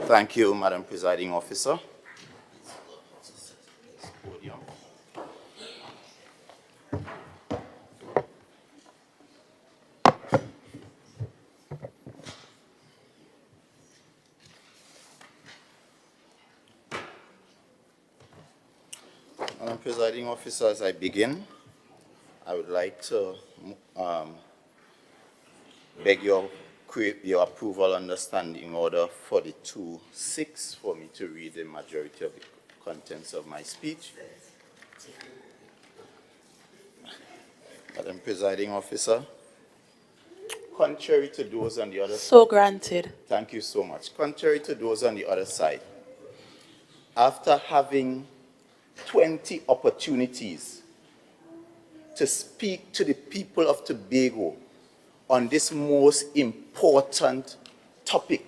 Thank you, Madam Presiding Officer. Madam Presiding Officer, as I begin, I would like to beg your approval on the standing order for the 2-6 for me to read the majority of the contents of my speech. Madam Presiding Officer, contrary to those on the other side. So granted. Thank you so much. Contrary to those on the other side, after having 20 opportunities to speak to the people of Tobago on this most important topic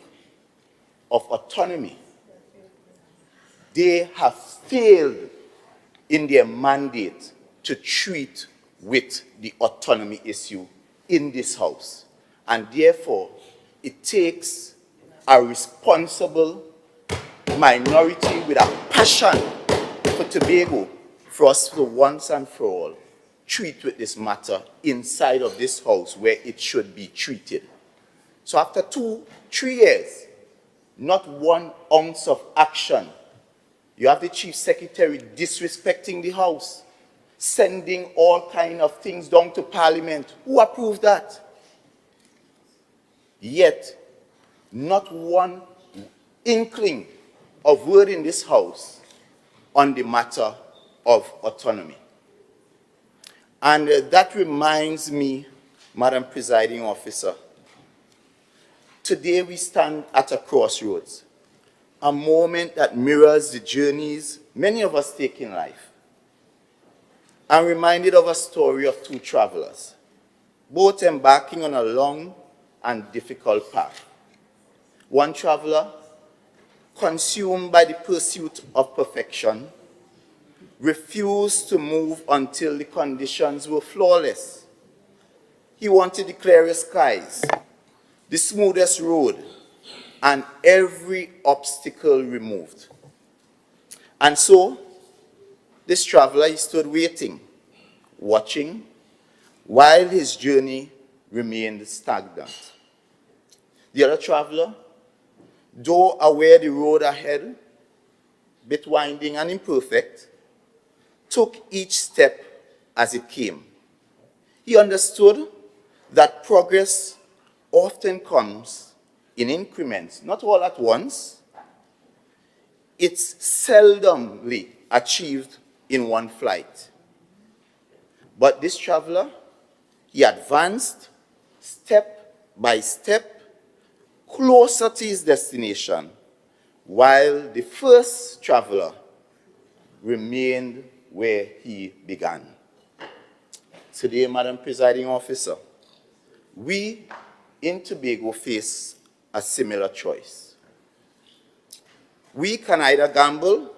of autonomy, they have failed in their mandate to treat with the autonomy issue in this House. And therefore, it takes a responsible minority with a passion for Tobago for us to once and for all treat with this matter inside of this House where it should be treated. So after 2-3 years, not 1 ounce of action. You have the Chief Secretary disrespecting the House, sending all kinds of things down to Parliament. Who approved that? Yet, not 1 inkling of word in this House on the matter of autonomy. And that reminds me, Madam Presiding Officer, today we stand at a crossroads, a moment that mirrors the journeys many of us take in life. I'm reminded of a story of 2 travelers, both embarking on a long and difficult path. One traveler, consumed by the pursuit of perfection, refused to move until the conditions were flawless. He wanted the clearest skies, the smoothest road, and every obstacle removed. And so, this traveler, he stood waiting, watching, while his journey remained stagnant. The other traveler, though aware the road ahead, bit winding and imperfect, took each step as it came. He understood that progress often comes in increments, not all at once. It's seldomly achieved in one flight. But this traveler, he advanced step by step closer to his destination, while the first traveler remained where he began. Today, Madam Presiding Officer, we in Tobago face a similar choice. We can either gamble,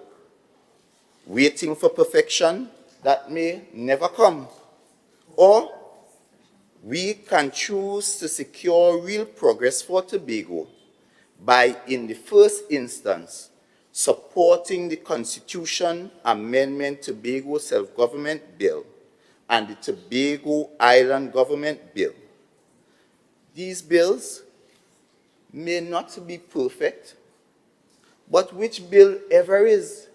waiting for perfection that may never come, or we can choose to secure real progress for Tobago by, in the first instance, supporting the Constitution Amendment Tobago Self-Government Bill and the Tobago Island Government Bill. These bills may not be perfect, but which bill ever is?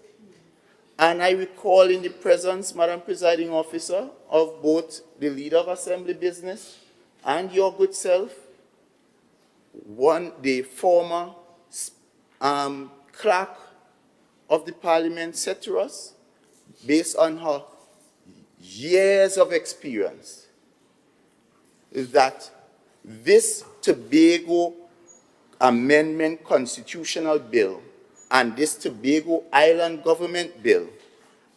And I recall in the presence, Madam Presiding Officer, of both the Leader of Assembly Business and your good self, the former clerk of the Parliament said to us, based on her years of experience, is that this Tobago Amendment Constitutional Bill and this Tobago Island Government Bill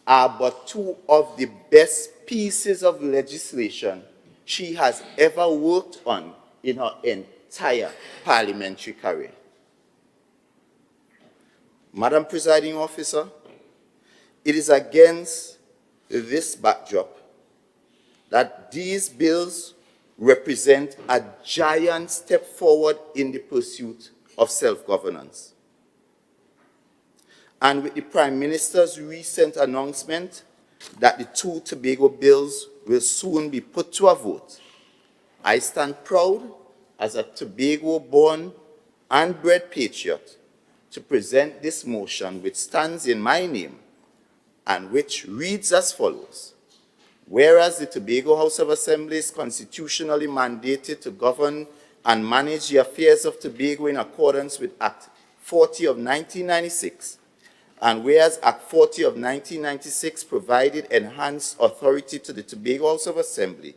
are but 2 of the best pieces of legislation she has ever worked on in her entire parliamentary career. Madam Presiding Officer, it is against this backdrop that these bills represent a giant step forward in the pursuit of self-governance. And with the Prime Minister's recent announcement that the two Tobago bills will soon be put to a vote, I stand proud as a Tobago-born and bred patriot to present this motion, which stands in my name and which reads as follows. Whereas the Tobago House of Assembly is constitutionally mandated to govern and manage the affairs of Tobago in accordance with Act 40 of 1996, and whereas Act 40 of 1996 provided enhanced authority to the Tobago House of Assembly,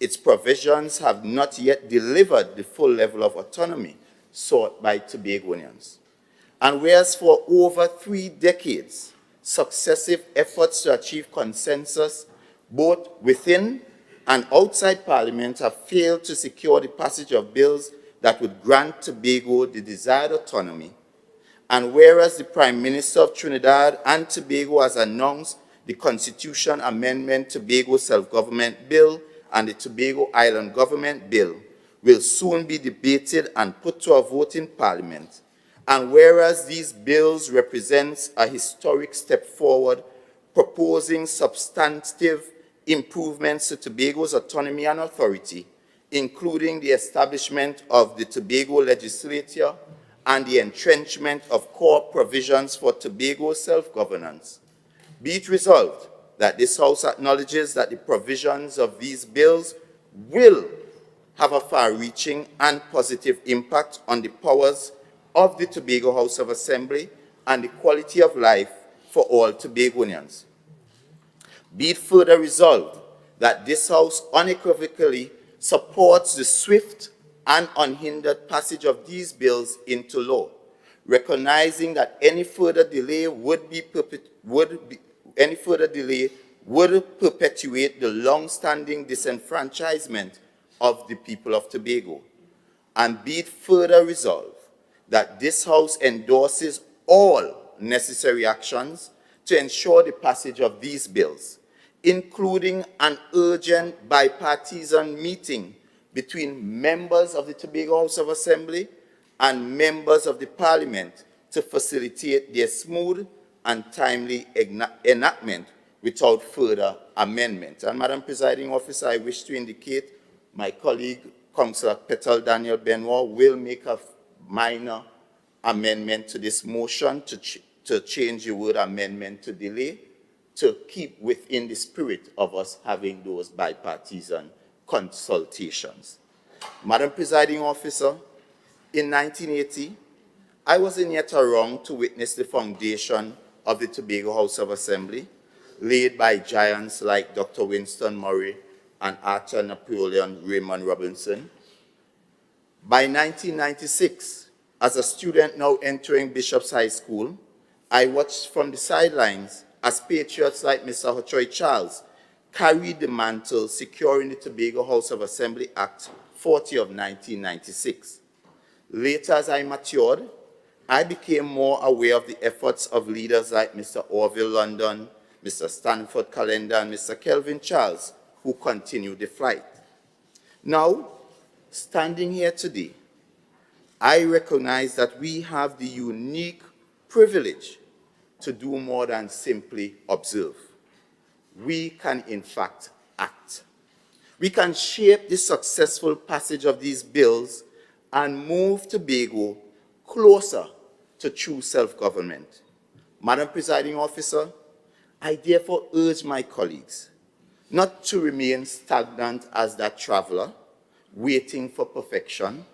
its provisions have not yet delivered the full level of autonomy sought by Tobagonians. And whereas for over 3 decades, successive efforts to achieve consensus both within and outside Parliament have failed to secure the passage of bills that would grant Tobago the desired autonomy, and whereas the Prime Minister of Trinidad and Tobago has announced the Constitution Amendment Tobago Self-Government Bill and the Tobago Island Government Bill will soon be debated and put to a vote in Parliament, and whereas these bills represent a historic step forward, proposing substantive improvements to Tobago's autonomy and authority, including the establishment of the Tobago Legislature and the entrenchment of core provisions for Tobago's self-governance. Be it resolved that this House acknowledges that the provisions of these bills will have a far-reaching and positive impact on the powers of the Tobago House of Assembly and the quality of life for all Tobagonians. Be it further resolved that this House unequivocally supports the swift and unhindered passage of these bills into law, recognizing that any further delay would perpetuate the long-standing disenfranchisement of the people of Tobago. And be it further resolved that this House endorses all necessary actions to ensure the passage of these bills, including an urgent bipartisan meeting between members of the Tobago House of Assembly and members of the Parliament to facilitate their smooth and timely enactment without further amendment. And Madam Presiding Officer, I wish to indicate my colleague, Councillor Petal Daniel Benoit, will make a minor amendment to this motion to change the word amendment to delay, to keep within the spirit of us having those bipartisan consultations. Madam Presiding Officer, in 1980, I wasn't yet around to witness the foundation of the Tobago House of Assembly, laid by giants like Dr. Winston Murray and Arthur Napoleon Raymond Robinson. By 1996, as a student now entering Bishop's High School, I watched from the sidelines as patriots like Mr. Hochoy Charles carried the mantle securing the Tobago House of Assembly Act 40 of 1996. Later, as I matured, I became more aware of the efforts of leaders like Mr. Orville London, Mr. Stanford Calendar, and Mr. Kelvin Charles, who continued the fight. Now, standing here today, I recognize that we have the unique privilege to do more than simply observe. We can, in fact, act. We can shape the successful passage of these bills and move Tobago closer to true self-government. Madam Presiding Officer, I therefore urge my colleagues not to remain stagnant as that traveler, waiting for perfection.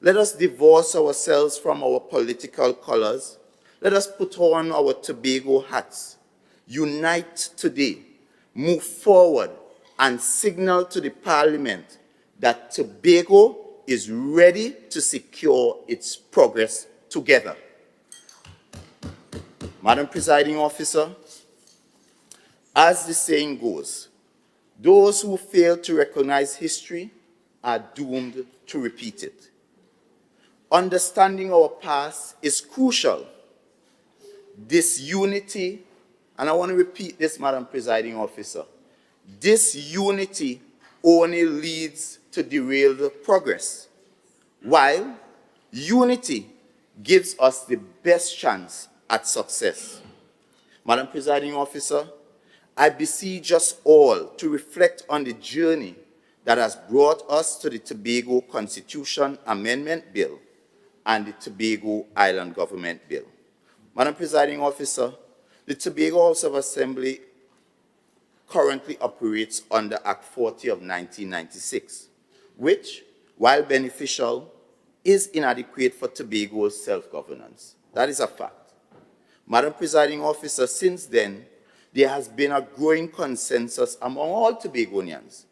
Let us divorce ourselves from our political colors. Let us put on our Tobago hats, unite today, move forward, and signal to the Parliament that Tobago is ready to secure its progress together. Madam Presiding Officer, as the saying goes, those who fail to recognize history are doomed to repeat it. Understanding our past is crucial. This unity, and I want to repeat this, Madam Presiding Officer, this unity only leads to derailed progress, while unity gives us the best chance at success. Madam Presiding Officer, I beseech us all to reflect on the journey that has brought us to the Tobago Constitution Amendment Bill and the Tobago Island Government Bill. Madam Presiding Officer, the Tobago House of Assembly currently operates under Act 40 of 1996, which, while beneficial, is inadequate for Tobago's self-governance. That is a fact. Madam Presiding Officer, since then, there has been a growing consensus among all Tobagonians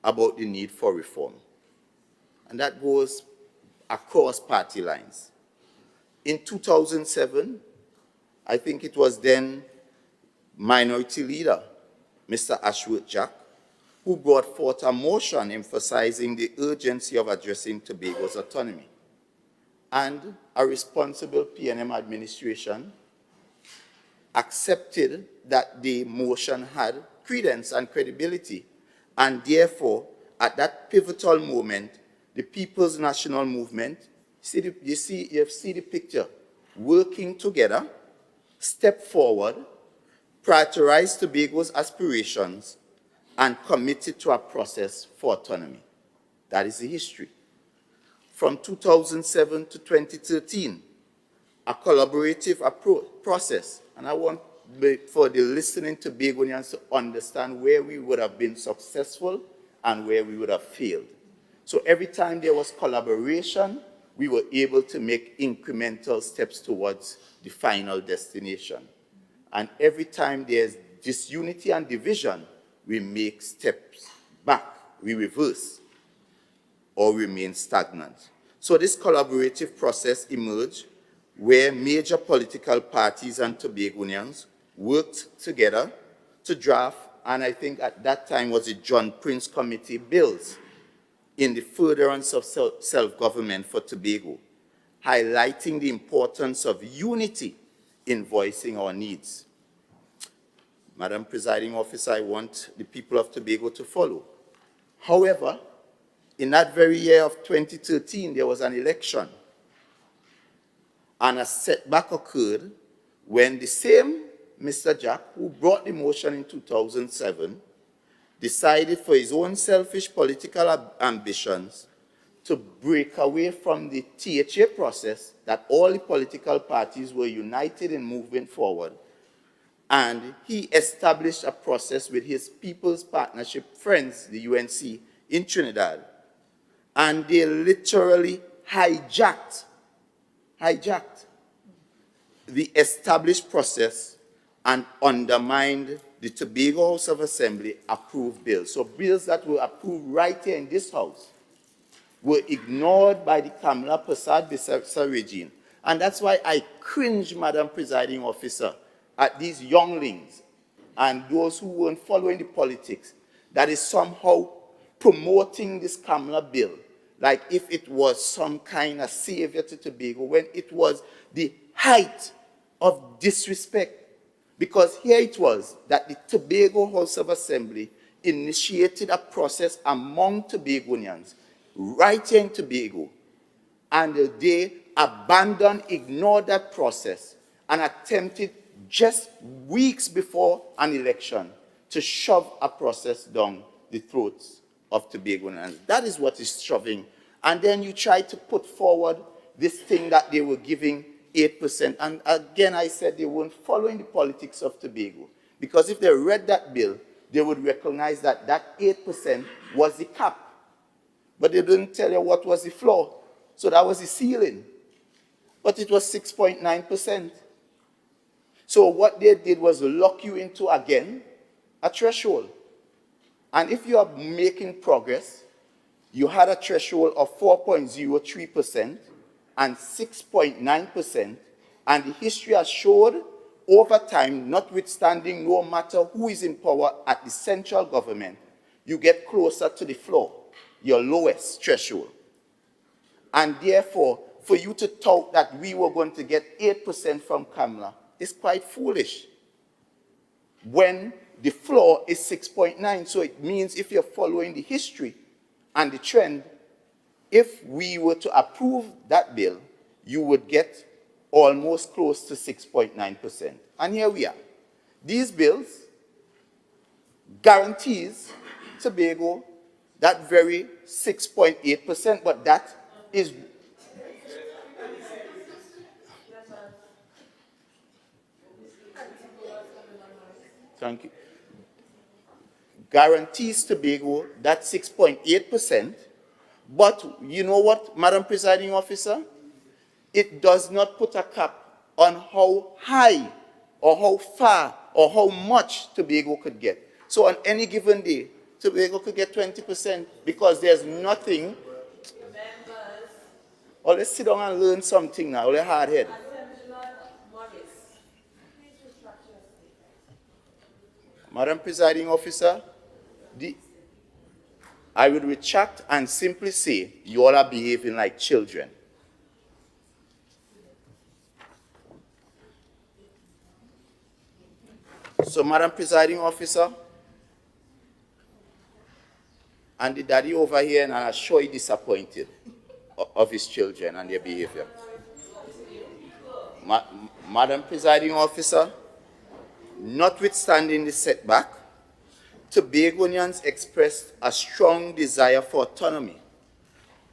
about the need for reform. And that goes across party lines. In 2007, I think it was then Minority Leader, Mr. Ashworth Jack, who brought forth a motion emphasizing the urgency of addressing Tobago's autonomy. And a responsible PNM administration accepted that the motion had credence and credibility, and therefore, at that pivotal moment, the People's National Movement, you see the picture, working together, stepped forward, prioritized Tobago's aspirations, and committed to a process for autonomy. That is the history. From 2007 to 2013, a collaborative process, and I want for the listening Tobagonians to understand where we would have been successful and where we would have failed. So every time there was collaboration, we were able to make incremental steps towards the final destination. And every time there's disunity and division, we make steps back, we reverse, or remain stagnant. So this collaborative process emerged where major political parties and Tobagonians worked together to draft, and I think at that time was the John Prince Committee bills in the furtherance of self-government for Tobago, highlighting the importance of unity in voicing our needs. Madam Presiding Officer, I want the people of Tobago to follow. However, in that very year of 2013, there was an election, and a setback occurred when the same Mr. Jack, who brought the motion in 2007, decided for his own selfish political ambitions to break away from the THA process that all the political parties were united in moving forward. And he established a process with his People's Partnership friends, the UNC, in Trinidad. And they literally hijacked the established process and undermined the Tobago House of Assembly approved bills. So bills that were approved right here in this house were ignored by the Kamala Persad-Bissau regime. And that's why I cringe, Madam Presiding Officer, at these younglings and those who weren't following the politics that is somehow promoting this Kamala bill like if it was some kind of savior to Tobago, when it was the height of disrespect. Because here it was that the Tobago House of Assembly initiated a process among Tobagonians right here in Tobago, and they abandoned, ignored that process, and attempted just weeks before an election to shove a process down the throats of Tobagonians. That is what is shoving. And then you try to put forward this thing that they were giving 8%. And again, I said they weren't following the politics of Tobago. Because if they read that bill, they would recognize that that 8% was the cap. But they didn't tell you what was the floor. So that was the ceiling. But it was 6.9%. So what they did was lock you into, again, a threshold. And if you are making progress, you had a threshold of 4.03% and 6.9%, and the history has showed over time, notwithstanding no matter who is in power at the central government, you get closer to the floor, your lowest threshold. And therefore, for you to tout that we were going to get 8% from Kamala is quite foolish when the floor is 6.9. So it means if you're following the history and the trend, if we were to approve that bill, you would get almost close to 6.9%. And here we are. These bills guarantees Tobago that very 6.8%, but that is... Thank you. Guarantees Tobago that 6.8%, but you know what, Madam Presiding Officer? It does not put a cap on how high or how far or how much Tobago could get. So on any given day, Tobago could get 20% because there's nothing. Oh, let's sit down and learn something now. We're hard head. Madam Presiding Officer, I would retract and simply say you all are behaving like children. So, Madam Presiding Officer, and the daddy over here, and I'm sure he's disappointed of his children and their behavior. Madam Presiding Officer, notwithstanding the setback, Tobagonians expressed a strong desire for autonomy,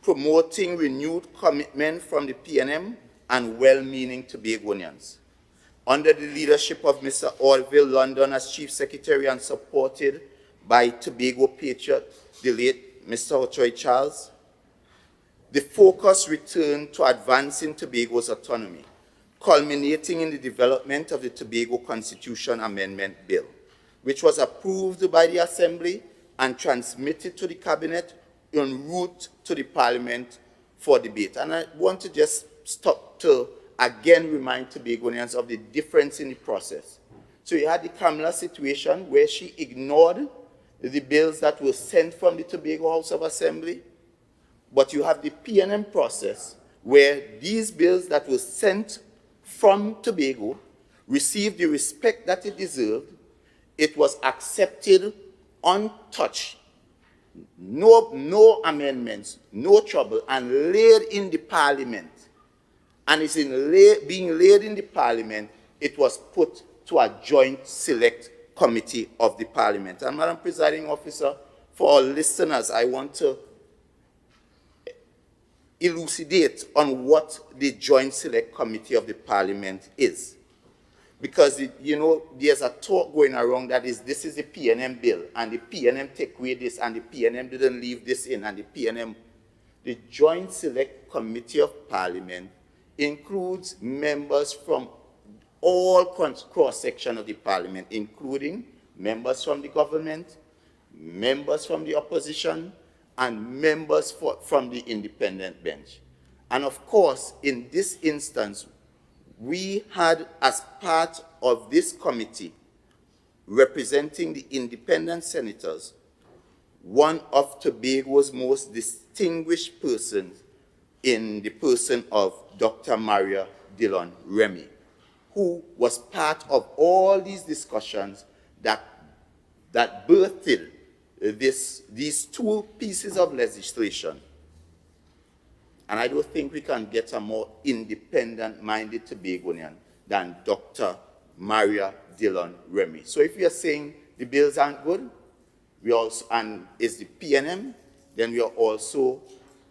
promoting renewed commitment from the PNM and well-meaning Tobagonians. Under the leadership of Mr. Orville London as Chief Secretary and supported by Tobago patriot, the late Mr. Ochoy Charles, the focus returned to advancing Tobago's autonomy, culminating in the development of the Tobago Constitution Amendment Bill, which was approved by the Assembly and transmitted to the Cabinet en route to the Parliament for debate. And I want to just stop to again remind Tobagonians of the difference in the process. So you had the Kamala situation where she ignored the bills that were sent from the Tobago House of Assembly, but you have the PNM process where these bills that were sent from Tobago received the respect that it deserved. It was accepted untouched, no amendments, no trouble, and laid in the Parliament. And it's being laid in the Parliament, it was put to a joint select committee of the Parliament. And Madam Presiding Officer, for our listeners, I want to elucidate on what the joint select committee of the Parliament is. Because, you know, there's a talk going around that this is the PNM bill, and the PNM take away this, and the PNM didn't leave this in, and the Joint Select Committee of Parliament includes members from all cross-section of the Parliament, including members from the government, members from the opposition, and members from the independent bench. And of course, in this instance, we had, as part of this committee, representing the independent senators, one of Tobago's most distinguished persons in the person of Dr. Maria Dillon Remy, who was part of all these discussions that birthed these two pieces of legislation. And I don't think we can get a more independent-minded Tobagonian than Dr. Maria Dillon Remy. So if we are saying the bills aren't good, and it's the PNM, then we are also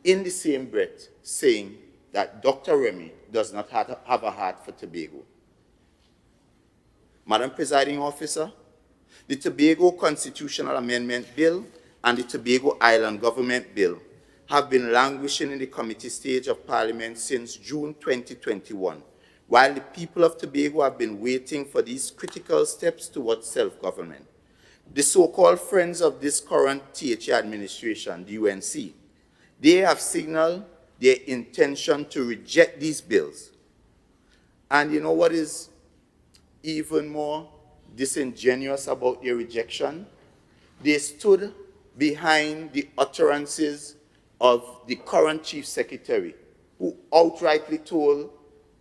in the same breath saying that Dr. Remy does not have a heart for Tobago. Madam Presiding Officer, the Tobago Constitutional Amendment Bill and the Tobago Island Government Bill have been languishing in the committee stage of Parliament since June 2021, while the people of Tobago have been waiting for these critical steps towards self-government. The so-called friends of this current THA administration, the UNC, they have signaled their intention to reject these bills. And you know what is even more disingenuous about their rejection? They stood behind the utterances of the current Chief Secretary, who outrightly told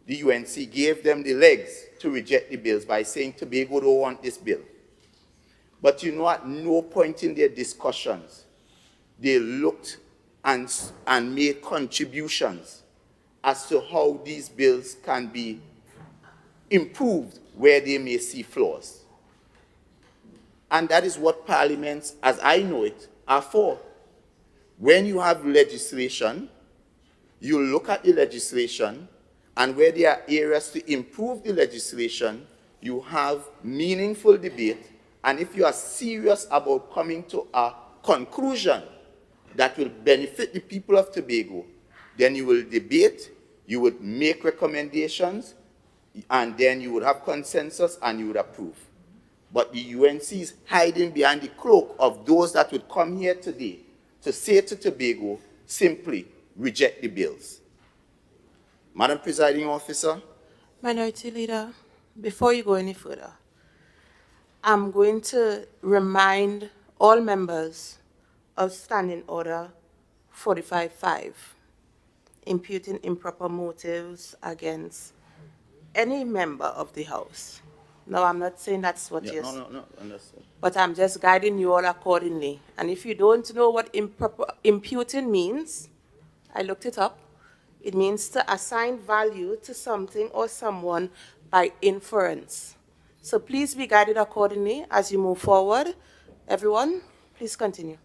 the UNC, gave them the legs to reject the bills by saying Tobago don't want this bill. But you know, at no point in their discussions, they looked and made contributions as to how these bills can be improved where they may see flaws. And that is what parliaments, as I know it, are for. When you have legislation, you look at the legislation, and where there are areas to improve the legislation, you have meaningful debate. And if you are serious about coming to a conclusion that will benefit the people of Tobago, then you will debate, you would make recommendations, and then you would have consensus and you would approve. But the UNC is hiding behind the cloak of those that would come here today to say to Tobago, simply reject the bills. Madam Presiding Officer. Minority Leader, before you go any further, I'm going to remind all members of Standing Order 45-5, imputing improper motives against any member of the House. No, I'm not saying that's what you're saying. No, understood. But I'm just guiding you all accordingly. And if you don't know what imputing means, I looked it up. It means to assign value to something or someone by inference. So please be guided accordingly as you move forward. Everyone, please continue.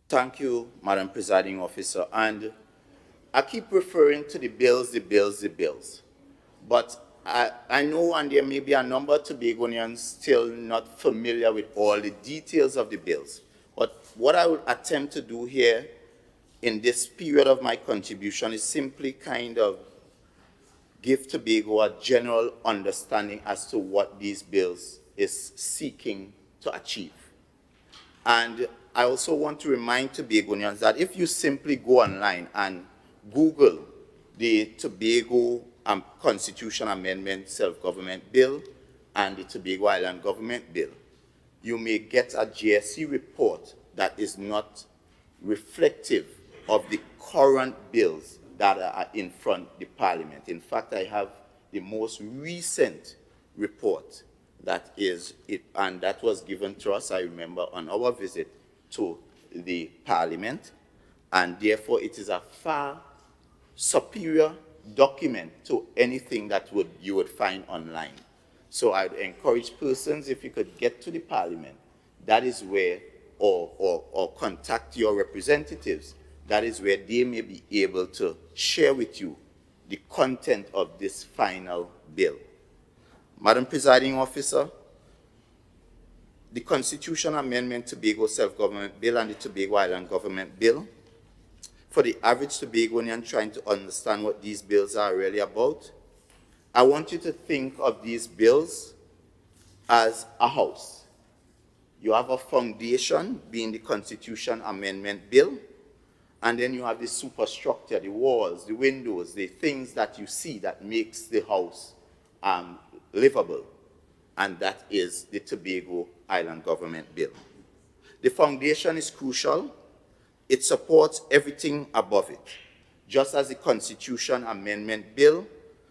Thank you, Madam Presiding Officer. And I keep referring to the bills, the bills, the bills. But I know, and there may be a number of Tobagonians still not familiar with all the details of the bills. But what I will attempt to do here in this period of my contribution is simply kind of give Tobago a general understanding as to what these bills is seeking to achieve. And I also want to remind Tobagonians that if you simply go online and Google the Tobago Constitution Amendment Self-Government Bill and the Tobago Island Government Bill, you may get a GSC report that is not reflective of the current bills that are in front of the Parliament. In fact, I have the most recent report that is it, and that was given to us, I remember, on our visit to the Parliament, and therefore it is a far superior document to anything that you would find online. So I'd encourage persons, if you could get to the Parliament, that is where, or contact your representatives, that is where they may be able to share with you the content of this final bill. Madam Presiding Officer, the Constitution Amendment Tobago Self-Government Bill and the Tobago Island Government Bill, for the average Tobagonian trying to understand what these bills are really about, I want you to think of these bills as a house. You have a foundation, being the Constitution Amendment Bill, and then you have the superstructure, the walls, the windows, the things that you see that makes the house livable, and that is the Tobago Island Government Bill. The foundation is crucial. It supports everything above it, just as the Constitution Amendment Bill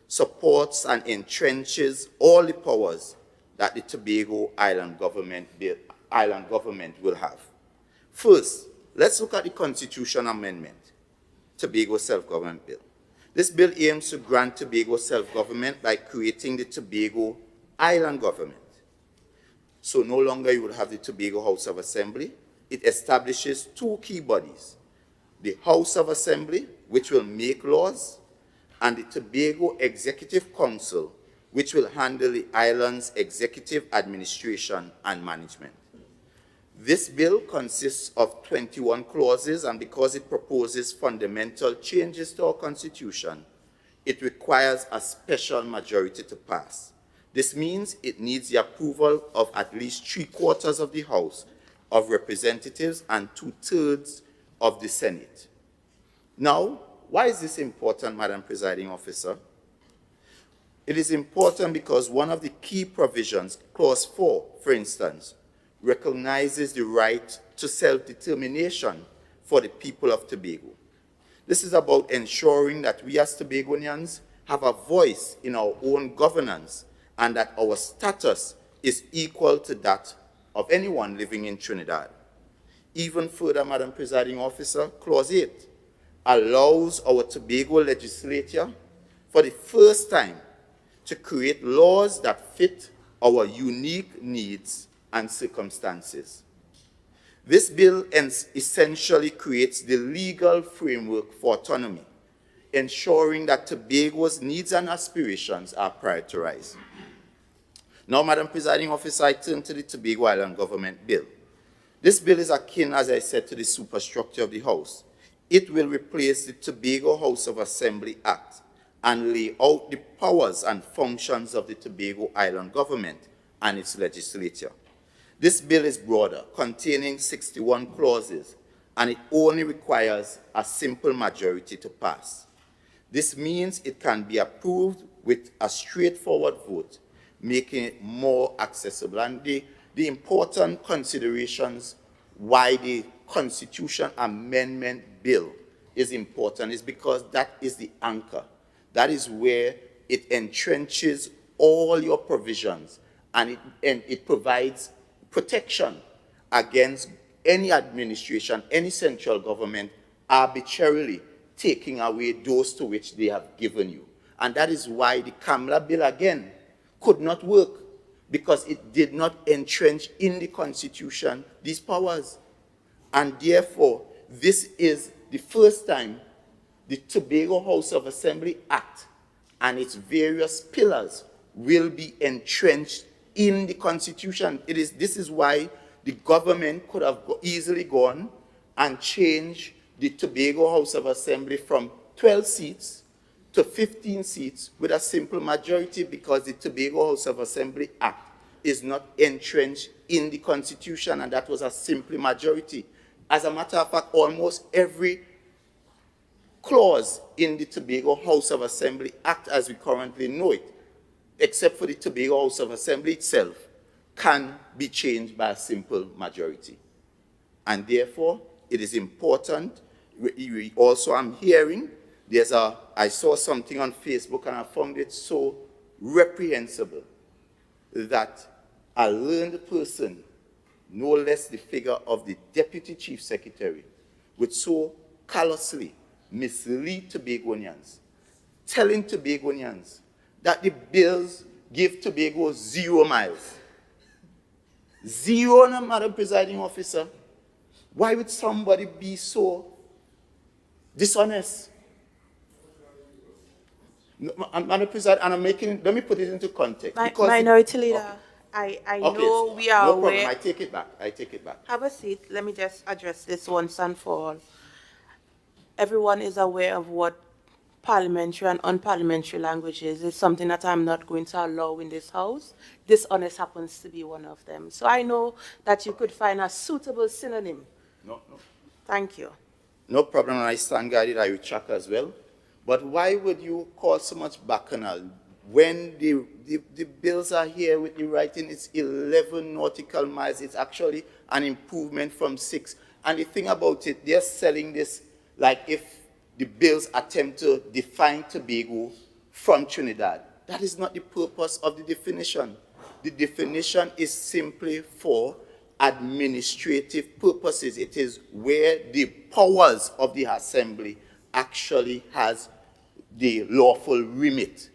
supports and entrenches all the powers that the Tobago Island Government will have. First, let's look at the Constitution Amendment, Tobago Self-Government Bill. This bill aims to grant Tobago self-government by creating the Tobago Island Government. So no longer you will have the Tobago House of Assembly. It establishes two key bodies, the House of Assembly, which will make laws, and the Tobago Executive Council, which will handle the island's executive administration and management. This bill consists of 21 clauses, and because it proposes fundamental changes to our Constitution, it requires a special majority to pass. This means it needs the approval of at least 3/4 of the House of Representatives and 2/3 of the Senate. Now, why is this important, Madam Presiding Officer? It is important because one of the key provisions, Clause 4, for instance, recognizes the right to self-determination for the people of Tobago. This is about ensuring that we as Tobagonians have a voice in our own governance and that our status is equal to that of anyone living in Trinidad. Even further, Madam Presiding Officer, Clause 8 allows our Tobago legislature for the first time to create laws that fit our unique needs and circumstances. This bill essentially creates the legal framework for autonomy, ensuring that Tobago's needs and aspirations are prioritized. Now, Madam Presiding Officer, I turn to the Tobago Island Government Bill. This bill is akin, as I said, to the superstructure of the House. It will replace the Tobago House of Assembly Act and lay out the powers and functions of the Tobago Island Government and its legislature. This bill is broader, containing 61 clauses, and it only requires a simple majority to pass. This means it can be approved with a straightforward vote, making it more accessible. And the important considerations why the Constitution Amendment Bill is important is because that is the anchor. That is where it entrenches all your provisions, and it provides protection against any administration, any central government arbitrarily taking away those to which they have given you. And that is why the Kamla Bill, again, could not work, because it did not entrench in the Constitution these powers. And therefore, this is the first time the Tobago House of Assembly Act and its various pillars will be entrenched in the Constitution. This is why the government could have easily gone and changed the Tobago House of Assembly from 12 seats to 15 seats with a simple majority, because the Tobago House of Assembly Act is not entrenched in the Constitution, and that was a simple majority. As a matter of fact, almost every clause in the Tobago House of Assembly Act as we currently know it, except for the Tobago House of Assembly itself, can be changed by a simple majority. And therefore, it is important. Also, I'm hearing, I saw something on Facebook and I found it so reprehensible that a learned person, no less the figure of the Deputy Chief Secretary, would so callously mislead Tobagonians, telling Tobagonians that the bills give Tobago 0 miles. 0, Madam Presiding Officer. Why would somebody be so dishonest? Madam President, and I'm making, let me put it into context. Minority Leader, okay. I know we are no aware. problem. I take it back. Have a seat. Let me just address this once and for all. Everyone is aware of what parliamentary and unparliamentary language is. It's something that I'm not going to allow in this House. Dishonest happens to be one of them. So I know that you could find a suitable synonym. No. Thank you. No problem, and I stand guided. I retract as well. But why would you call so much bacchanal when the bills are here with the writing? It's 11 nautical miles. It's actually an improvement from 6. And the thing about it, they're selling this like if the bills attempt to define Tobago from Trinidad. That is not the purpose of the definition. The definition is simply for administrative purposes. It is where the powers of the Assembly actually has the lawful remit.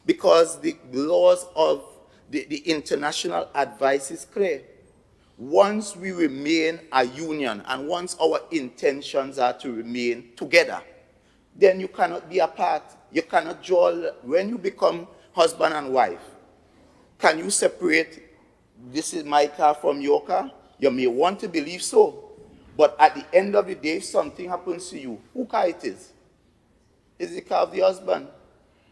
Because the laws of the international advice is clear. Once we remain a union and once our intentions are to remain together, then you cannot be apart. You cannot draw, when you become husband and wife, can you separate, this is my car from your car? You may want to believe so. But at the end of the day, if something happens to you, whose car it is? It's the car of the husband.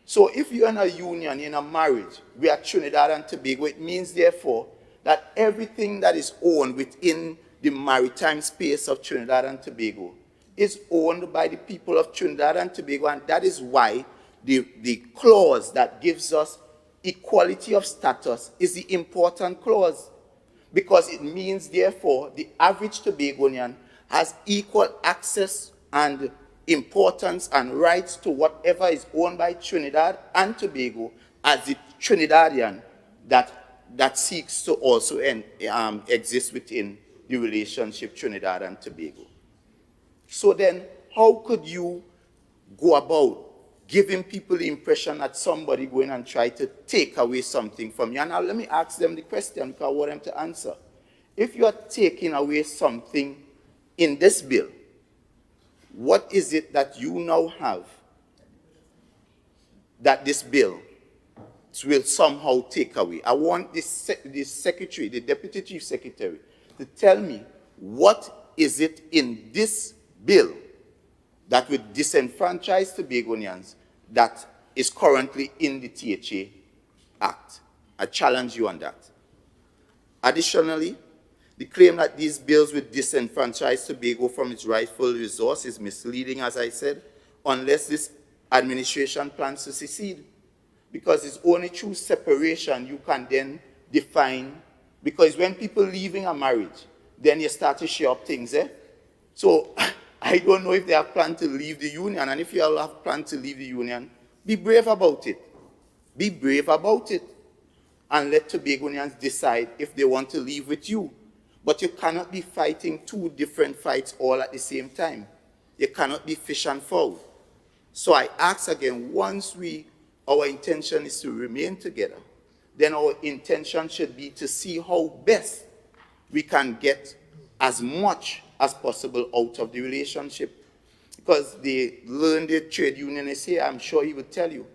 So if you're in a union, in a marriage, we are Trinidad and Tobago, it means therefore that everything that is owned within the maritime space of Trinidad and Tobago is owned by the people of Trinidad and Tobago, and that is why the clause that gives us equality of status is the important clause, because it means therefore the average Tobagonian has equal access and importance and rights to whatever is owned by Trinidad and Tobago as the Trinidadian that seeks to also exist within the relationship Trinidad and Tobago. So then, how could you go about giving people the impression that somebody going and try to take away something from you? And now let me ask them the question, because I want them to answer. If you are taking away something in this bill, what is it that you now have that this bill will somehow take away? I want this secretary, the deputy chief secretary, to tell me what is it in this bill that would disenfranchise Tobagonians that is currently in the THA Act. I challenge you on that. Additionally, the claim that these bills would disenfranchise Tobago from its rightful resource is misleading, as I said, unless this administration plans to secede. Because it's only through separation you can then define, because when people leaving a marriage, then you start to share up things, eh? So I don't know if they have planned to leave the union, and if you all have planned to leave the union, be brave about it. Be brave about it. And let Tobagonians decide if they want to leave with you. But you cannot be fighting two different fights all at the same time. You cannot be fish and fowl. So I ask again, once our intention is to remain together, then our intention should be to see how best we can get as much as possible out of the relationship. Because the learned trade unionist here, I'm sure he would tell you,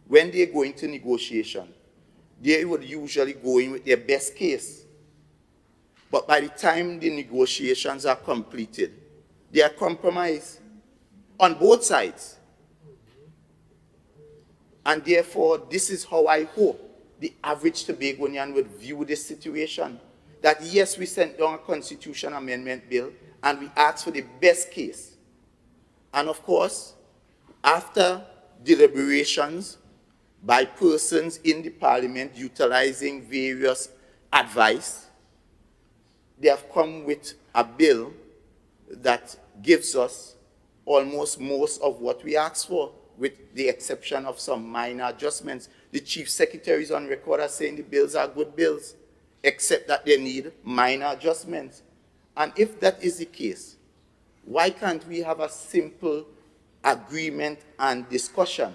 when they go into negotiation, they would usually go in with their best case. But by the time the negotiations are completed, they are compromised on both sides. And therefore, this is how I hope the average Tobagonian would view this situation. That yes, we sent down a constitution amendment bill and we asked for the best case. And of course, after deliberations by persons in the parliament utilizing various advice, they have come with a bill that gives us almost most of what we asked for, with the exception of some minor adjustments. The chief secretary is on record as saying the bills are good bills, except that they need minor adjustments. And if that is the case, why can't we have a simple agreement and discussion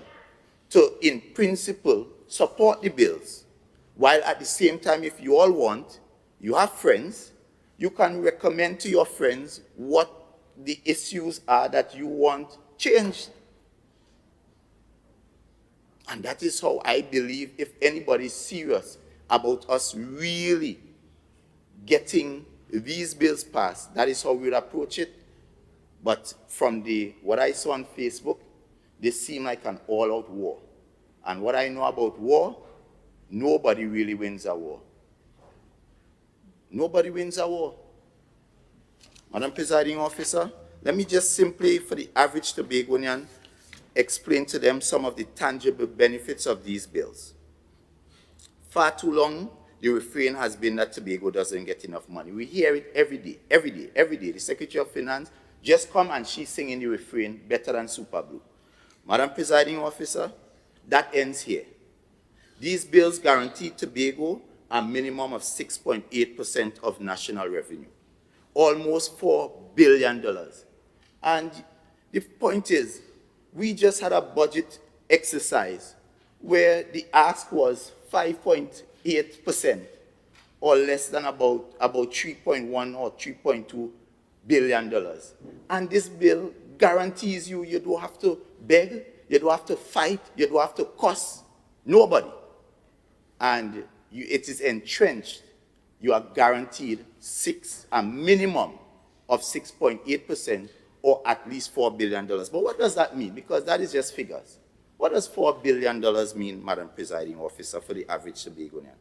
to, in principle, support the bills, while at the same time, if you all want, you have friends, you can recommend to your friends what the issues are that you want changed. And that is how I believe, if anybody is serious about us really getting these bills passed, that is how we'll approach it. But from what I saw on Facebook, they seem like an all-out war. And what I know about war, nobody really wins a war. Nobody wins a war. Madam Presiding Officer, let me just simply, for the average Tobagonian, explain to them some of the tangible benefits of these bills. Far too long, the refrain has been that Tobago doesn't get enough money. We hear it every day, every day, every day. The Secretary of Finance just come and she's singing the refrain better than Super Blue. Madam Presiding Officer, that ends here. These bills guarantee Tobago a minimum of 6.8% of national revenue, almost $4 billion. And the point is, we just had a budget exercise where the ask was 5.8%, or less than about 3.1 or 3.2 billion dollars. And this bill guarantees you don't have to beg, you don't have to fight, you don't have to cost nobody. And it is entrenched. You are guaranteed a minimum of 6.8%, or at least $4 billion. But what does that mean? Because that is just figures. What does $4 billion mean, Madam Presiding Officer, for the average Tobagonian?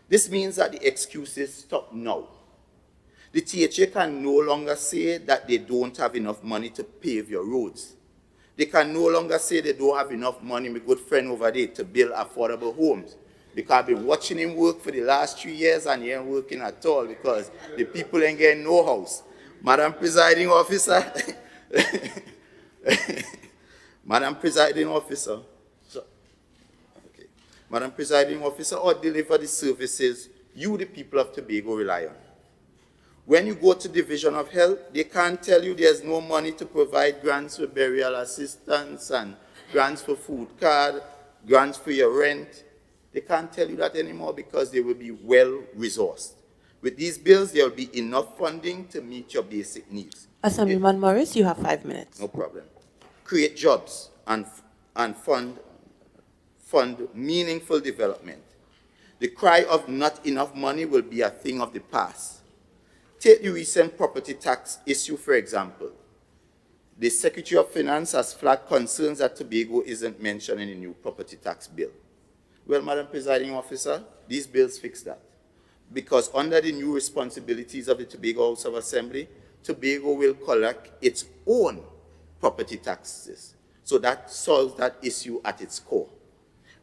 This means that the excuses stop now. The THA can no longer say that they don't have enough money to pave your roads. They can no longer say they don't have enough money, my good friend over there, to build affordable homes. Because I've been watching him work for the last 3 years and he ain't working at all because the people ain't getting no house. Madam Presiding Officer, Madam Presiding Officer, Madam Presiding Officer, or deliver the services you, the people of Tobago, rely on. When you go to Division of Health, they can't tell you there's no money to provide grants for burial assistance and grants for food card, grants for your rent. They can't tell you that anymore because they will be well-resourced. With these bills, there will be enough funding to meet your basic needs. Assemblyman Morris, you have 5 minutes. No problem. Create jobs and fund meaningful development. The cry of not enough money will be a thing of the past. Take the recent property tax issue, for example. The Secretary of Finance has flagged concerns that Tobago isn't mentioned in the new property tax bill. Well, Madam Presiding Officer, these bills fix that. Because under the new responsibilities of the Tobago House of Assembly, Tobago will collect its own property taxes. So that solves that issue at its core.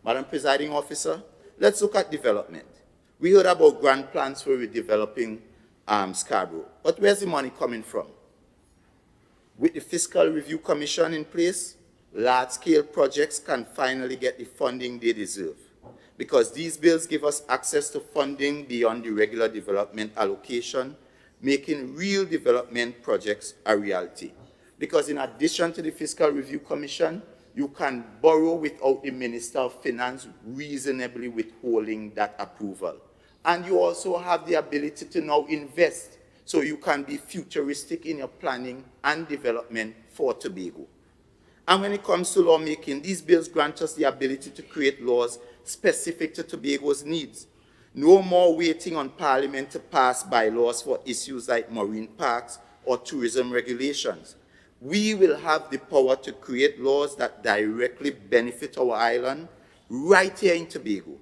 Madam Presiding Officer, let's look at development. We heard about grand plans for redeveloping Scarborough, but where's the money coming from? With the Fiscal Review Commission in place, large-scale projects can finally get the funding they deserve, because these bills give us access to funding beyond the regular development allocation, making real development projects a reality. Because in addition to the Fiscal Review Commission, you can borrow without the Minister of Finance reasonably withholding that approval. And you also have the ability to now invest, so you can be futuristic in your planning and development for Tobago. And when it comes to lawmaking, these bills grant us the ability to create laws specific to Tobago's needs. No more waiting on Parliament to pass bylaws for issues like marine parks or tourism regulations. We will have the power to create laws that directly benefit our island right here in Tobago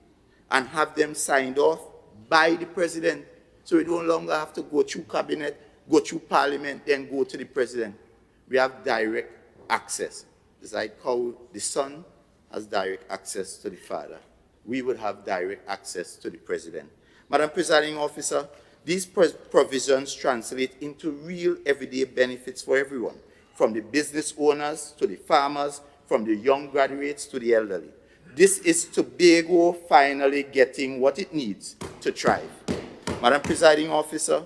and have them signed off by the President, so we no longer have to go through Cabinet, go through Parliament, then go to the President. We have direct access. It's like how the Son has direct access to the Father. We would have direct access to the President. Madam Presiding Officer, these provisions translate into real everyday benefits for everyone, from the business owners to the farmers, from the young graduates to the elderly. This is Tobago finally getting what it needs to thrive. Madam Presiding Officer,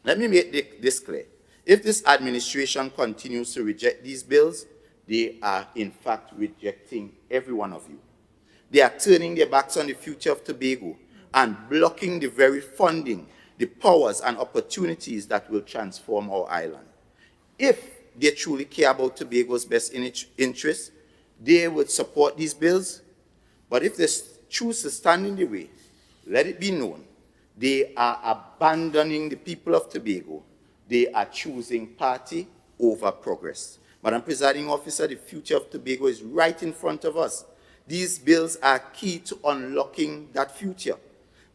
let me make this clear. If this administration continues to reject these bills, they are in fact rejecting every one of you. They are turning their backs on the future of Tobago and blocking the very funding, the powers and opportunities that will transform our island. If they truly care about Tobago's best interests, they would support these bills. But if they choose to stand in the way, let it be known, they are abandoning the people of Tobago. They are choosing party over progress. Madam Presiding Officer, the future of Tobago is right in front of us. These bills are key to unlocking that future.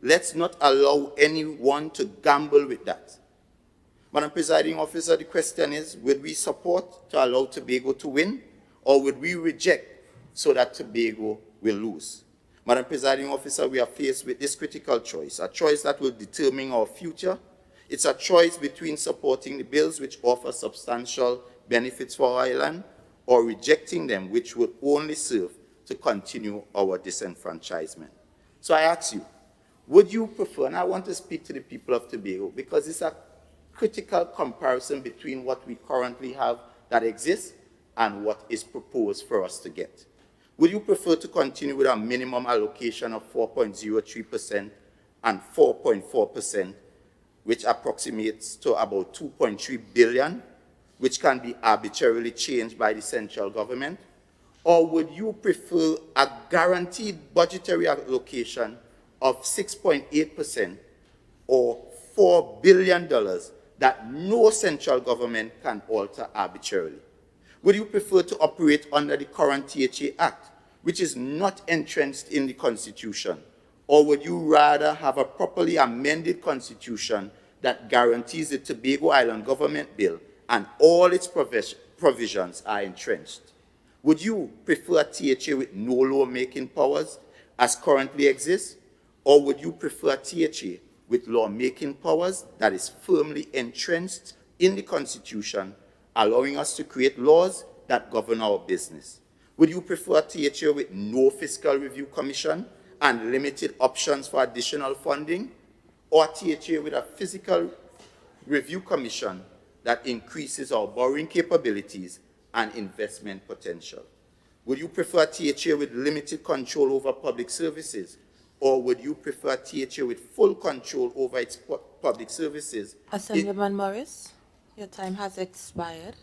Let's not allow anyone to gamble with that. Madam Presiding Officer, the question is, would we support to allow Tobago to win, or would we reject so that Tobago will lose? Madam Presiding Officer, we are faced with this critical choice, a choice that will determine our future. It's a choice between supporting the bills which offer substantial benefits for our island, or rejecting them, which would only serve to continue our disenfranchisement. So I ask you, would you prefer, and I want to speak to the people of Tobago, because it's a critical comparison between what we currently have that exists and what is proposed for us to get. Would you prefer to continue with a minimum allocation of 4.03% and 4.4%, which approximates to about 2.3 billion, which can be arbitrarily changed by the central government? Or would you prefer a guaranteed budgetary allocation of 6.8% or $4 billion that no central government can alter arbitrarily? Would you prefer to operate under the current THA Act, which is not entrenched in the Constitution? Or would you rather have a properly amended Constitution that guarantees the Tobago Island Government Bill and all its provisions are entrenched? Would you prefer a THA with no lawmaking powers as currently exists? Or would you prefer a THA with lawmaking powers that is firmly entrenched in the Constitution, allowing us to create laws that govern our business? Would you prefer a THA with no Fiscal Review Commission and limited options for additional funding? Or a THA with a review commission that increases our borrowing capabilities and investment potential? Would you prefer THA with limited control over public services, or would you prefer THA with full control over its public services? Assemblyman Morris, your time has expired.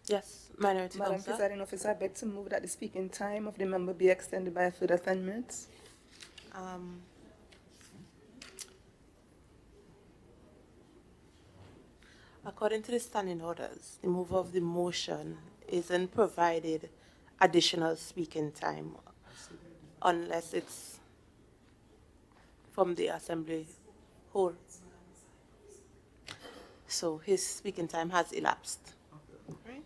Yes, Minority Madam Councillor. Presiding Officer, I beg to move that the speaking time of the member be extended by a further 10 minutes. According to the standing orders, the mover of the motion isn't provided additional speaking time unless it's from the assembly whole. So his speaking time has elapsed. Right.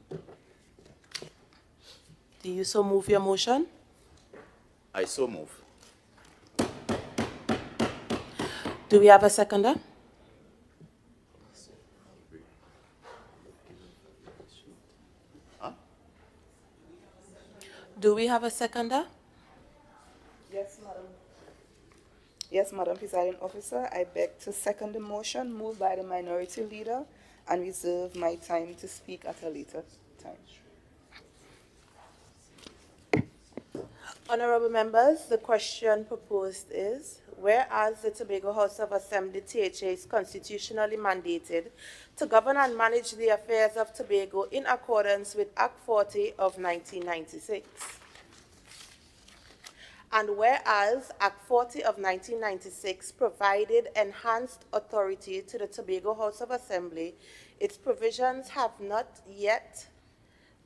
Do you so move your motion? I so move. Do we have a seconder? Do we have a seconder? Yes, Madam. Yes, Madam Presiding Officer, I beg to second the motion moved by the minority leader and reserve my time to speak at a later time. Honorable members, the question proposed is, whereas the Tobago House of Assembly, THA, is constitutionally mandated to govern and manage the affairs of Tobago in accordance with Act 40 of 1996. And whereas Act 40 of 1996 provided enhanced authority to the Tobago House of Assembly, its provisions have not yet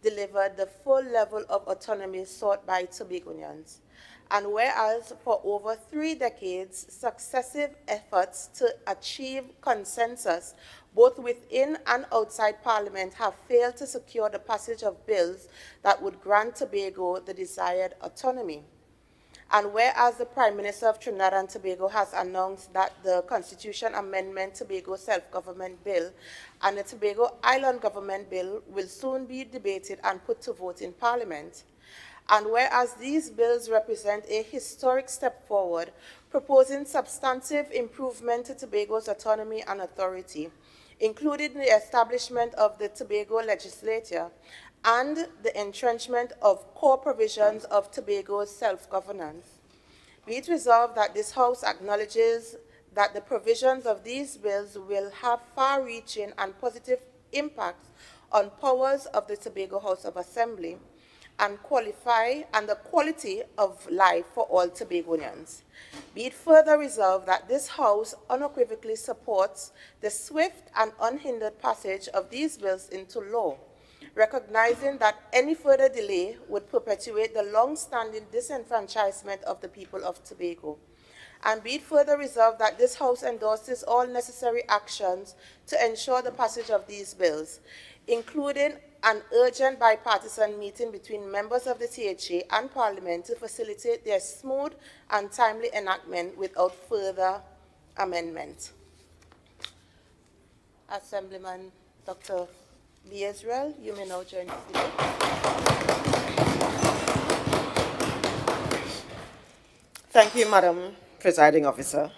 delivered the full level of autonomy sought by Tobagonians. And whereas for over 3 decades, successive efforts to achieve consensus both within and outside Parliament have failed to secure the passage of bills that would grant Tobago the desired autonomy. And whereas the Prime Minister of Trinidad and Tobago has announced that the Constitution Amendment Tobago Self-Government Bill and the Tobago Island Government Bill will soon be debated and put to vote in Parliament. And whereas these bills represent a historic step forward, proposing substantive improvement to Tobago's autonomy and authority, including the establishment of the Tobago Legislature and the entrenchment of core provisions of Tobago's self-governance. Be it resolved that this House acknowledges that the provisions of these bills will have far-reaching and positive impacts on powers of the Tobago House of Assembly and the quality of life for all Tobagonians. Be it further resolved that this House unequivocally supports the swift and unhindered passage of these bills into law, recognizing that any further delay would perpetuate the long-standing disenfranchisement of the people of Tobago. And be it further resolved that this House endorses all necessary actions to ensure the passage of these bills, including an urgent bipartisan meeting between members of the THA and Parliament to facilitate their smooth and timely enactment without further amendment. Assemblyman Dr. B. Israel, you may now join the debate. Thank you, Madam Presiding Officer.